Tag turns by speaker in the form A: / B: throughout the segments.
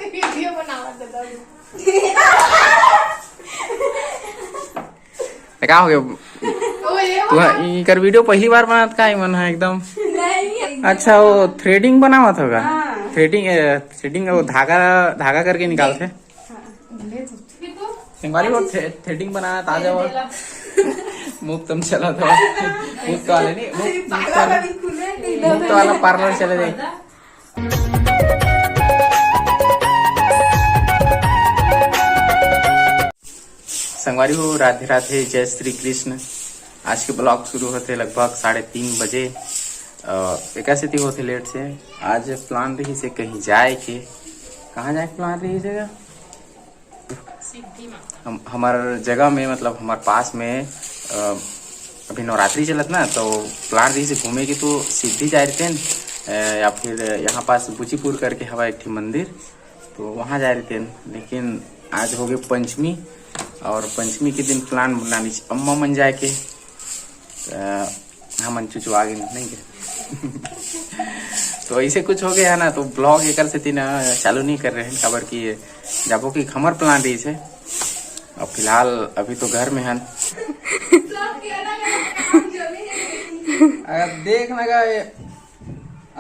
A: Video बनावा
B: क्या हो गया तू इनकर वीडियो पहली बार बनात का मन है एकदम। अच्छा वो थ्रेडिंग बनावत होगा। थ्रेडिंग वो धागा करके निकालते संगवारी वो थ्रेडिंग बनाना ताजा और मुफ्त में चला था। मुफ्त वाले नहीं मुफ्त वाला पार्लर चले जाए। संगवारी हो राधे राधे जय श्री कृष्ण। आज के ब्लॉग शुरू होते लगभग 3:30 बजे। कैसे थी होते लेट से। आज प्लान रही से कहीं जाए के। कहाँ जाए प्लान रही जगह हमारे जगह में मतलब हमारे पास में अभी नवरात्रि चलत ना तो प्लान रही से घूमे की तो सिद्धि जा रहे थे या फिर यहाँ पास बुचीपुर करके हवा एक मंदिर तो वहाँ जा रहे थे। लेकिन आज हो गए पंचमी और पंचमी के दिन प्लान बनानी अम्मा मन जाए के हम चुचु आगे नहीं गए। तो ऐसे कुछ हो गया ना तो ब्लॉग एक से तीन चालू नहीं कर रहे हैं खबर की जाबो की खमर प्लान रही है। और फिलहाल अभी तो घर में हैं। अगर देख लगा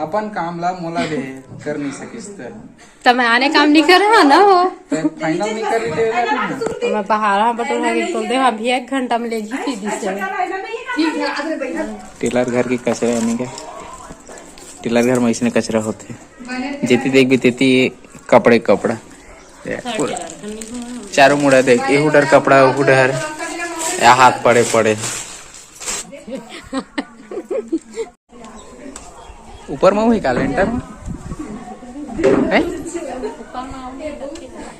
B: अपन काम ला मोला दे कर नहीं सकिस तो
A: मैं आने काम नहीं कर रहा ना हो
B: तो फाइनल नहीं कर रही
A: तो मैं पहाड़ा बटोरा के बोल दे अभी 1 घंटा में ले जी थी दिस
B: टेलर घर की कचरा नहीं क्या टेलर घर में इसने कचरा होते जेती देख भी तेती कपड़ा चारों मुड़ा देख एहू डर कपड़ा उहू डर या हाथ पड़े ऊपर में वही कैलेंडर में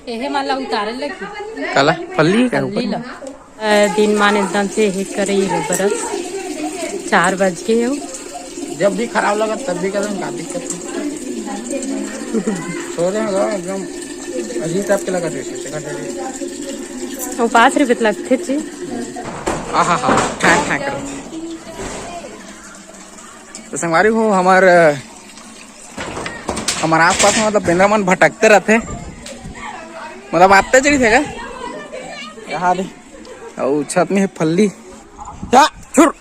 A: एहे माला उतारे लगी
B: काला फल्ली का ऊपर
A: दिन मान एकदम से हे करे बरस 4 बज गए हो।
B: जब भी खराब लगा तब भी कदम का दिक्कत सो जाएगा एकदम अजीब टाइप के लगा थे
A: 5 रुपए लगते थे।
B: हाँ कर तो संगवारी हो हमारे आसपास में मतलब बेंद्रा मन भटकते रहते मतलब आते चली थे क्या यहाँ दे और छत में है फल्ली या छुर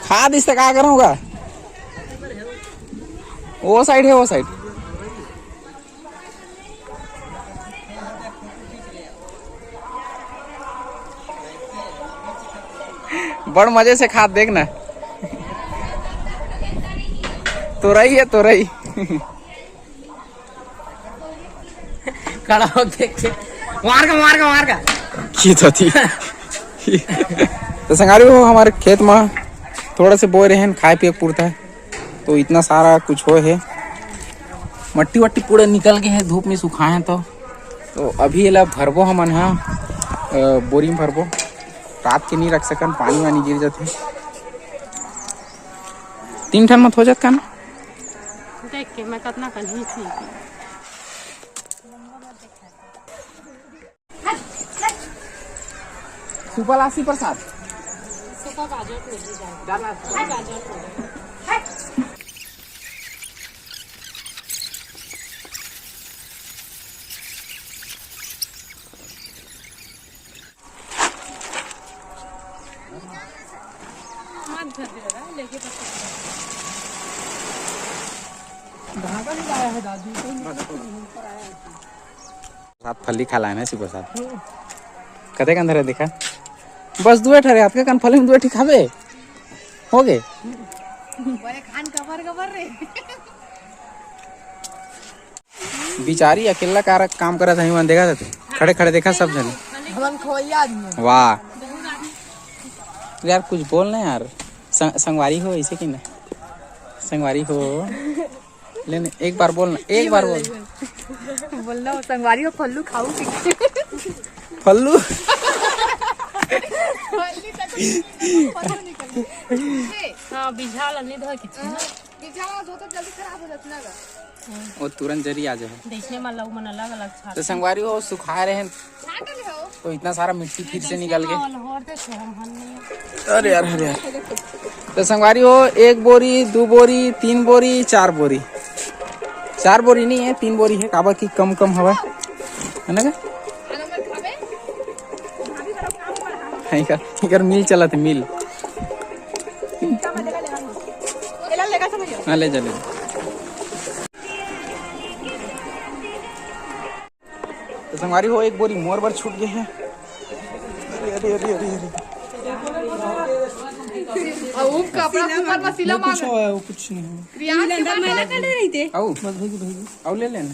B: खाद इससे क्या करूँगा वो साइड है वो साइड बड़ मजे से खाद देखना तो रही है
A: खड़ा हो देख के मार का
B: की तो थी तो संगारी हो हमारे खेत में थोड़ा से बोए रहे खाए पिए पूरता है तो इतना सारा कुछ हो है मट्टी वट्टी पूरा निकल के है धूप में सुखाए हैं तो अभी ये भरबो हमन हाँ बोरी में भरबो रात के नहीं रख सकन पानी वानी गिर जाते 3 ठन मत हो जात का ना
A: देख के मैं कितना कहीं थी
B: सुपर 80%
A: सुपर बाजार में जाए बाजार
B: साथ फली खा लाए सी प्रसाद कते के अंदर देखा बस 2 ठहरे आपके कान फली में 2 ठीक खावे हो गए
A: बड़े खान कवर रे
B: बिचारी अकेला काम करा था मन देखा था खड़े देखा सब जने वाह यार कुछ बोल ना यार संगवारी हो ऐसे की ना संगवारी हो लेने एक बार बोलना
A: बोलना संगवारी हो फल्लू खाऊ
B: फल्लू
A: बिझाल नहीं धोए किछ ना
C: बिझावा धो तो जल्दी खराब हो जाती ना गा।
B: वो तुरंत जरी आ जाए।
A: देखने में लोग मन अलग अलग छाट
B: तो संगवारी हो सुखा रहे हैं
C: छाटल हो
B: तो इतना सारा मिट्टी फिर से निकल गए।
A: और देखे हम हन नहीं
B: अरे यार अरे यार। तो संगवारी हो 1 बोरी 2 बोरी 3 बोरी 4 बोरी 4 बोरी नहीं है 3 बोरी है काबा की कम कम हवा है ना
C: आना मत खाबे भाभी करो काम कर रहा
B: इकर मिल चला थे मिल
C: क्या लेगा एला लेगा समझो
B: हाँ ले चले। तो संगवारी हो 1 बोरी मोर बर छूट गए हैं। अरे अरे अरे अरे अरे
C: और वो कपड़ा ऊपर में सिला मार
B: वो कुछ नहीं हुआ।
C: रियाज के बाद वाला कर रही थे
B: आओ बस भेजी आओ ले लेना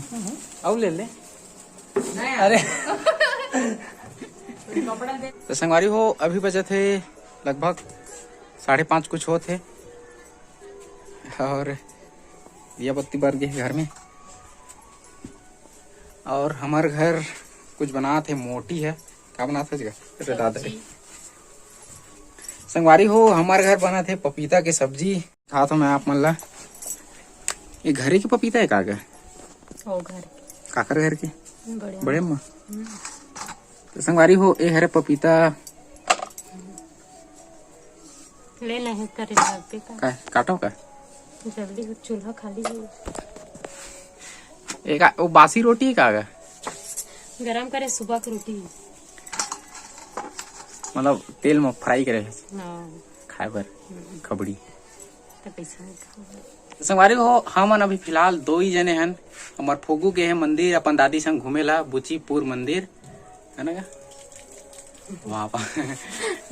B: आओ ले ले। अरे तो संगवारी हो अभी बजे थे लगभग 5:30 कुछ हो थे और दिया बत्ती बर गए घर में। और हमारे घर कुछ बना थे मोटी है क्या बना था जगह दादा संगवारी हो हमारे घर बना थे पपीता की सब्जी खा तो मैं आप मन ला ये घरे की पपीता है काका
A: ओ घर
B: काकर घर के
A: बड़े
B: बड़े माँ तो संगवारी हो ए हरे पपीता
A: ले नहीं करे लाग पे का
B: काटो का
A: जल्दी हो चूल्हा खाली हो
B: एक वो बासी रोटी है काका
A: गरम करे सुबह की रोटी
B: मतलब तेल में फ्राई करे
A: हां
B: खाए पर खबड़ी
A: तो कैसे नहीं खाओ।
B: संगवारी हो हम अभी फिलहाल 2 ही जने हैं हमार फोगू के है मंदिर अपन दादी संग घूमेला बुचीपुर मंदिर है ना वहाँ पर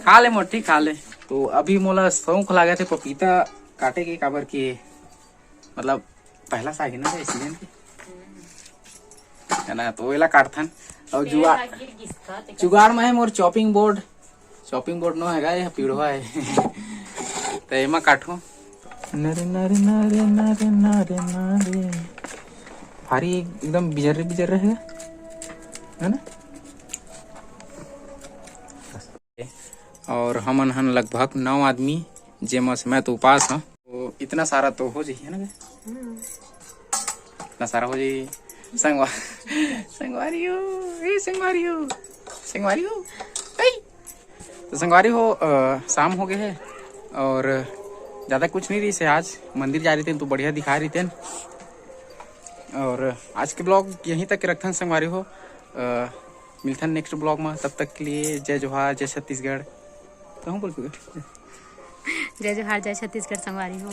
B: खा ले मोटी खा ले। तो अभी मोला शौक लागे थे पपीता काटे के काबर के मतलब पहला साग है ना सीजन के है ना तो वेला काटथन और जुगाड़ में है मोर चॉपिंग बोर्ड नो हैगा ये पीढ़वा है तो एमा काटो नरे नरे नरे नरे नरे नरे भारी एकदम बिजर रहेगा है ना। और हमन हन लगभग 9 आदमी जेमा से मैं तो उपास हूँ तो इतना सारा तो हो जाइए ना इतना सारा हो जाइए संगवारी हो तो संगवारी हो शाम हो गए है और ज़्यादा कुछ नहीं रही से आज मंदिर जा रही थे तो बढ़िया दिखा रही थे और आज के ब्लॉग यहीं तक रखते संगवारी हो मिलते हैं नेक्स्ट ब्लॉग में तब तक के लिए जय जोहार जय छत्तीसगढ़ तो हम बोल जय जोहार जय छत्तीसगढ़ संगवारी हो।